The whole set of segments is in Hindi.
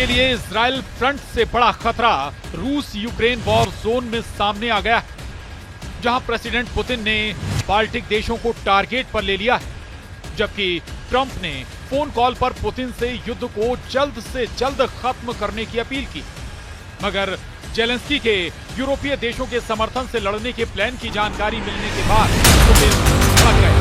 के लिए इजराइल फ्रंट से बड़ा खतरा रूस यूक्रेन वॉर जोन में सामने आ गया है, जहां प्रेसिडेंट पुतिन ने बाल्टिक देशों को टारगेट पर ले लिया है, जबकि ट्रंप ने फोन कॉल पर पुतिन से युद्ध को जल्द से जल्द खत्म करने की अपील की। मगर जेलेंस्की के यूरोपीय देशों के समर्थन से लड़ने के प्लान की जानकारी मिलने के बाद पुतिन भड़क गए।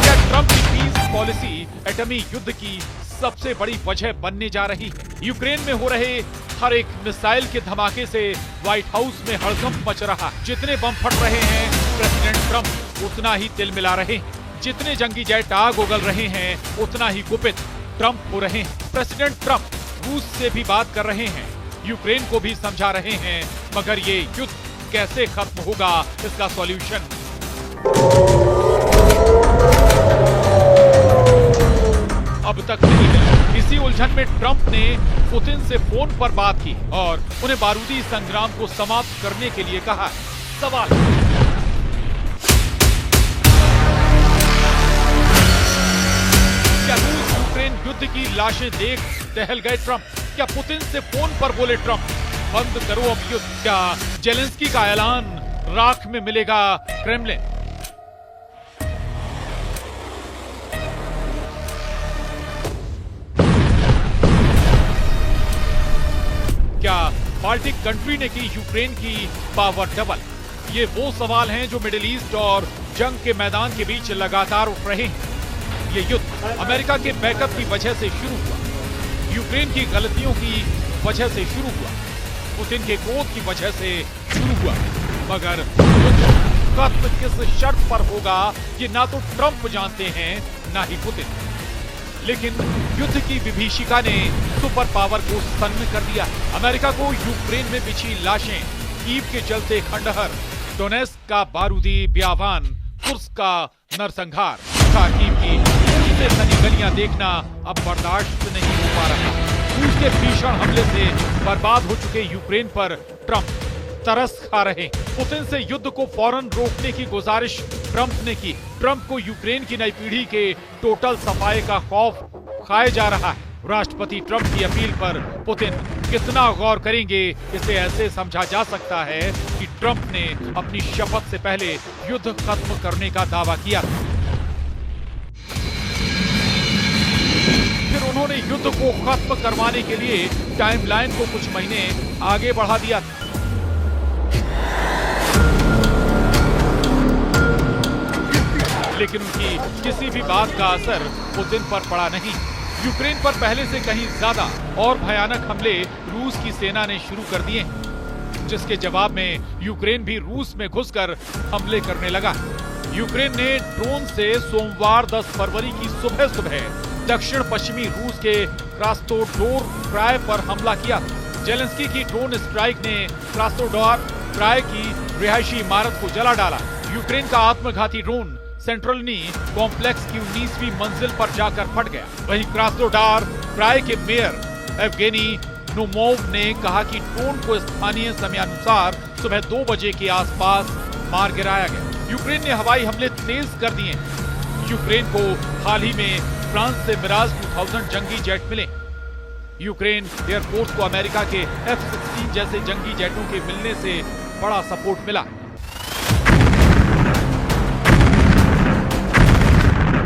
क्या ट्रंप की पीस पॉलिसी एटमी युद्ध की सबसे बड़ी वजह बनने जा रही है? यूक्रेन में हो रहे हर एक मिसाइल के धमाके से व्हाइट हाउस में हड़कंप मच रहा है। जितने बम फट रहे हैं प्रेसिडेंट ट्रंप उतना ही तिल मिला रहे हैं, जितने जंगी जेट आग उगल रहे हैं उतना ही कुपित ट्रंप हो रहे हैं। प्रेसिडेंट ट्रंप रूस से भी बात कर रहे हैं, यूक्रेन को भी समझा रहे हैं, मगर ये युद्ध कैसे खत्म होगा इसका सॉल्यूशन अब तक नहीं है। इसी उलझन में ट्रंप ने पुतिन से फोन पर बात की और उन्हें बारूदी संग्राम को समाप्त करने के लिए कहा। सवाल क्या रूस यूक्रेन युद्ध की लाशें देख दहल गए ट्रंप? क्या पुतिन से फोन पर बोले ट्रंप बंद करो अब युद्ध? क्या जेलेंस्की का ऐलान राख में मिलेगा क्रेमलिन? क्या बाल्टिक कंट्री ने की यूक्रेन की पावर डबल? ये वो सवाल हैं जो मिडिल ईस्ट और जंग के मैदान के बीच लगातार उठ रहे हैं। ये युद्ध अमेरिका के बैकअप की वजह से शुरू हुआ, यूक्रेन की गलतियों की वजह से शुरू हुआ, पुतिन के क्रोध की वजह से शुरू हुआ, मगर युद्ध किस शर्त पर होगा ये ना तो ट्रंप जानते हैं ना ही पुतिन। लेकिन युद्ध की विभीषिका ने सुपर पावर को सन्न कर दिया। अमेरिका को यूक्रेन में बिछी लाशें, कीव के चलते खंडहर, डोनेस्क का बारूदी ब्यावान, कुर्स्क का नरसंहार, कीव की से सनी गलियां देखना अब बर्दाश्त नहीं हो पा रहा। रूस के भीषण हमले से बर्बाद हो चुके यूक्रेन पर ट्रंप तरस खा रहे। पुतिन से युद्ध को फौरन रोकने की गुजारिश ट्रंप ने की। ट्रंप को यूक्रेन की नई पीढ़ी के टोटल सफाई का खौफ खाए जा रहा है। राष्ट्रपति ट्रंप की अपील पर पुतिन कितना गौर करेंगे, इसे ऐसे समझा जा सकता है कि ट्रंप ने अपनी शपथ से पहले युद्ध खत्म करने का दावा किया था। फिर उन्होंने युद्ध को खत्म करवाने के लिए टाइमलाइन को कुछ महीने आगे बढ़ा दिया था। लेकिन उनकी किसी भी बात का असर पुतिन पर पड़ा नहीं। यूक्रेन पर पहले से कहीं ज्यादा और भयानक हमले रूस की सेना ने शुरू कर दिए, जिसके जवाब में यूक्रेन भी रूस में घुसकर हमले करने लगा। यूक्रेन ने ड्रोन से सोमवार 10 फरवरी की सुबह दक्षिण पश्चिमी रूस के क्रास्नोदार क्राय पर हमला किया। जेलेंस्की की ड्रोन स्ट्राइक ने क्रास्नोदार क्राय की रिहायशी इमारत को जला डाला। यूक्रेन का आत्मघाती ड्रोन सेंट्रलनी कॉम्प्लेक्स की 19वीं मंजिल पर जाकर फट गया। वहीं क्रास्नोदार क्राय के मेयर एवगेनी नोमोव ने कहा कि ड्रोन को स्थानीय समयानुसार सुबह 2 बजे के आसपास मार गिराया गया। यूक्रेन ने हवाई हमले तेज कर दिए। यूक्रेन को हाल ही में फ्रांस से मिराज 2000 जंगी जेट मिले। यूक्रेन एयरफोर्स को अमेरिका के F-16 जैसे जंगी जेटों के मिलने से बड़ा सपोर्ट मिला।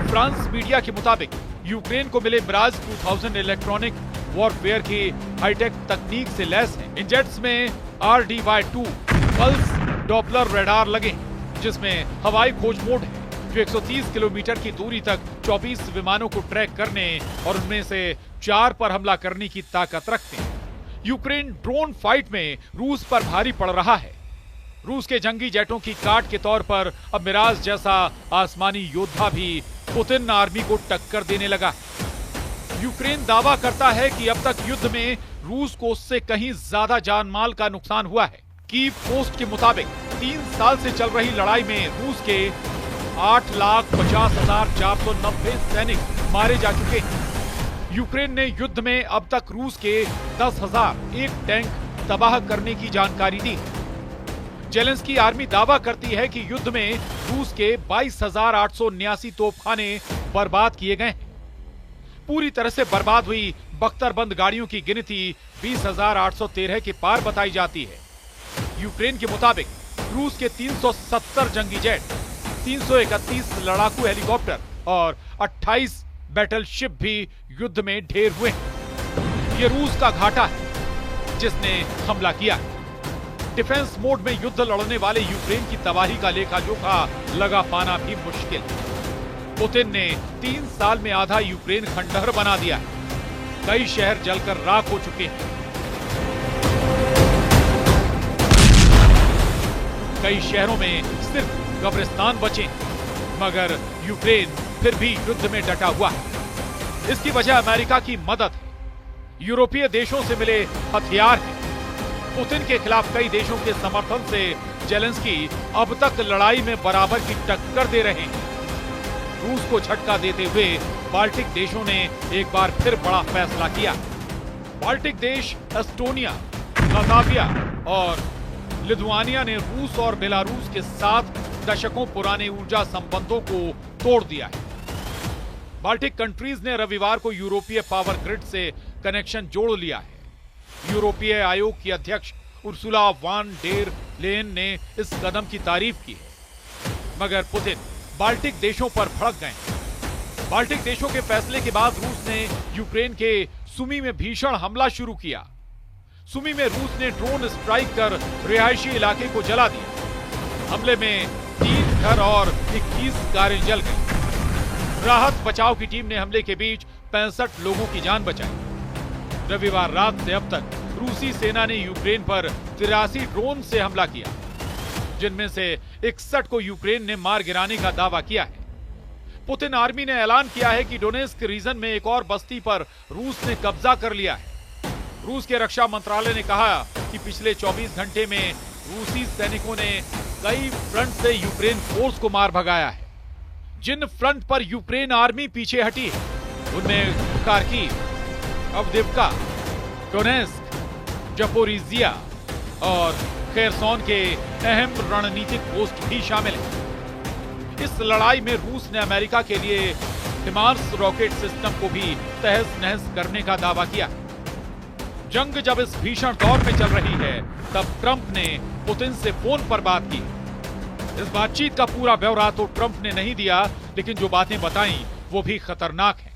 फ्रांस मीडिया के मुताबिक यूक्रेन को मिले मिराज 2000 इलेक्ट्रॉनिक वॉरफेयर की हाईटेक तकनीक से लैस हैं। इन जेट्स में RDY-2 पल्स डॉपलर रडार लगे, जिसमें हवाई खोज मोड है, जो 130 किलोमीटर की दूरी तक 24 विमानों को ट्रैक करने और उनमें से 4 पर हमला करने की ताकत रखते हैं। यूक्रेन ड्रोन फाइट में रूस पर भारी पड़ रहा है। रूस के जंगी जेटों की काट के तौर पर अब मिराज जैसा आसमानी योद्धा भी पुतिन आर्मी को टक्कर देने लगा। यूक्रेन दावा करता है कि अब तक युद्ध में रूस को उससे कहीं ज्यादा जान माल का नुकसान हुआ है। कीव पोस्ट के मुताबिक 3 साल से चल रही लड़ाई में रूस के 8,50,490 सैनिक मारे जा चुके हैं। यूक्रेन ने युद्ध में अब तक रूस के 10,001 टैंक तबाह करने की जानकारी दी। जेलेंस्की आर्मी दावा करती है कि युद्ध में रूस के 22,879 तोपखाने बर्बाद किए गए हैं। पूरी तरह से बर्बाद हुई बख्तरबंद गाड़ियों की गिनती 20,813 के पार बताई जाती है। यूक्रेन के मुताबिक रूस के 370 जंगी जेट, 331 लड़ाकू हेलीकॉप्टर और 28 बैटलशिप भी युद्ध में ढेर हुए हैं। ये रूस का घाटा है जिसने हमला किया है। डिफेंस मोड में युद्ध लड़ने वाले यूक्रेन की तबाही का लेखा जोखा लगा पाना भी मुश्किल। पुतिन ने 3 साल में आधा यूक्रेन खंडहर बना दिया है। कई शहर जलकर राख हो चुके हैं। कई शहरों में सिर्फ कब्रिस्तान बचे हैं। मगर यूक्रेन फिर भी युद्ध में डटा हुआ है। इसकी वजह अमेरिका की मदद है, यूरोपीय देशों से मिले हथियार हैं। पुतिन के खिलाफ कई देशों के समर्थन से जेलेंस्की अब तक लड़ाई में बराबर की टक्कर दे रहे हैं। रूस को झटका देते हुए बाल्टिक देशों ने एक बार फिर बड़ा फैसला किया। बाल्टिक देश एस्टोनिया, लातविया और लिथुआनिया ने रूस और बेलारूस के साथ दशकों पुराने ऊर्जा संबंधों को तोड़ दिया है। बाल्टिक कंट्रीज ने रविवार को यूरोपीय पावर ग्रिड से कनेक्शन जोड़ लिया है। यूरोपीय आयोग की अध्यक्ष उर्सुला वान डेर लेन ने इस कदम की तारीफ की है। मगर पुतिन बाल्टिक देशों पर भड़क गए। बाल्टिक देशों के फैसले के बाद रूस ने यूक्रेन के सुमी में भीषण हमला शुरू किया। सुमी में रूस ने ड्रोन स्ट्राइक कर रिहायशी इलाके को जला दिया। हमले में 3 घर और 21 कारें जल गई। राहत बचाव की टीम ने हमले के बीच 65 लोगों की जान बचाई। रविवार रात से अब तक रूसी सेना ने यूक्रेन पर 83 ड्रोन से हमला किया, जिनमें से 61 को यूक्रेन ने मार गिराने का दावा किया है। पुतिन आर्मी ने ऐलान किया है कि डोनेस्क रीजन में एक और बस्ती पर रूस ने कब्जा कर लिया है। रूस के रक्षा मंत्रालय ने कहा कि पिछले 24 घंटे में रूसी सैनिकों ने कई फ्रंट से यूक्रेन फोर्स को मार भगाया है। जिन फ्रंट पर यूक्रेन आर्मी पीछे हटी है उनमें खार्किव, अवदिव्का, डोनेस्क, जपोरिजिया और खेरसोन के अहम रणनीतिक पोस्ट भी शामिल हैं। इस लड़ाई में रूस ने अमेरिका के लिए हिमार्स रॉकेट सिस्टम को भी तहस नहस करने का दावा किया। जंग जब इस भीषण दौर में चल रही है तब ट्रंप ने पुतिन से फोन पर बात की। इस बातचीत का पूरा ब्यौरा तो ट्रंप ने नहीं दिया, लेकिन जो बातें बताई वो भी खतरनाक हैं।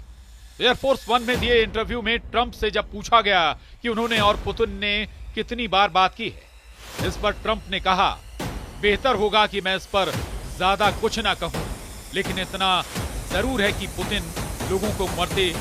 एयरफोर्स 1 में दिए इंटरव्यू में ट्रंप से जब पूछा गया कि उन्होंने और पुतिन ने कितनी बार बात की है, इस पर ट्रंप ने कहा, बेहतर होगा कि मैं इस पर ज्यादा कुछ ना कहूं, लेकिन इतना जरूर है कि पुतिन लोगों को मरते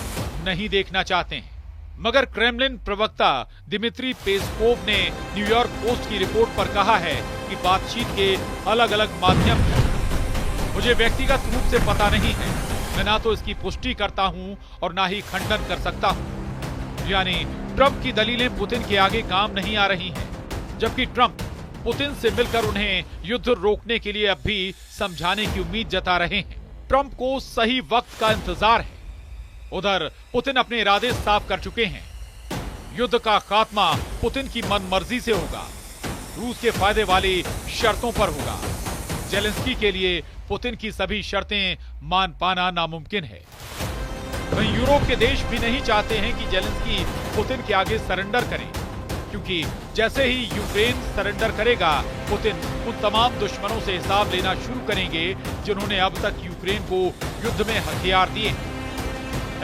नहीं देखना चाहते हैं। मगर क्रेमलिन प्रवक्ता दिमित्री पेस्कोव ने न्यूयॉर्क पोस्ट की रिपोर्ट पर कहा है कि बातचीत के अलग अलग माध्यम हैं। मुझे व्यक्तिगत रूप से पता नहीं है, मैं ना तो इसकी पुष्टि करता हूं और ना ही खंडन कर सकता हूं। यानी ट्रंप की दलीलें पुतिन के आगे काम नहीं आ रही हैं, जबकि ट्रंप पुतिन से मिलकर उन्हें युद्ध रोकने के लिए अब भी समझाने की उम्मीद जता रहे हैं। ट्रंप को सही वक्त का इंतजार है। उधर पुतिन अपने इरादे साफ कर चुके हैं। युद्ध का खात्मा पुतिन की मनमर्जी से होगा, रूस के फायदे वाली शर्तों पर होगा। जेलेंस्की के लिए पुतिन की सभी शर्तें मान पाना नामुमकिन है। वहीं यूरोप के देश भी नहीं चाहते हैं कि जेलेंस्की पुतिन के आगे सरेंडर करें, क्योंकि जैसे ही यूक्रेन सरेंडर करेगा, पुतिन उन तमाम दुश्मनों से हिसाब लेना शुरू करेंगे जिन्होंने अब तक यूक्रेन को युद्ध में हथियार दिए हैं।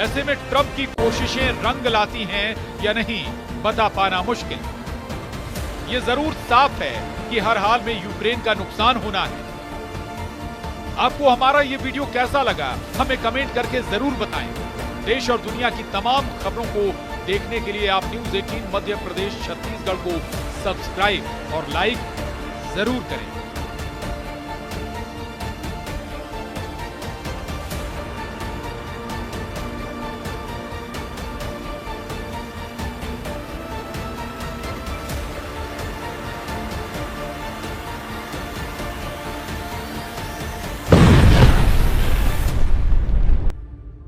ऐसे में ट्रंप की कोशिशें रंग लाती हैं या नहीं, बता पाना मुश्किल। ये जरूर साफ है कि हर हाल में यूक्रेन का नुकसान होना है। आपको हमारा ये वीडियो कैसा लगा, हमें कमेंट करके जरूर बताएं। देश और दुनिया की तमाम खबरों को देखने के लिए आप न्यूज़ 18 मध्य प्रदेश छत्तीसगढ़ को सब्सक्राइब और लाइक जरूर करें।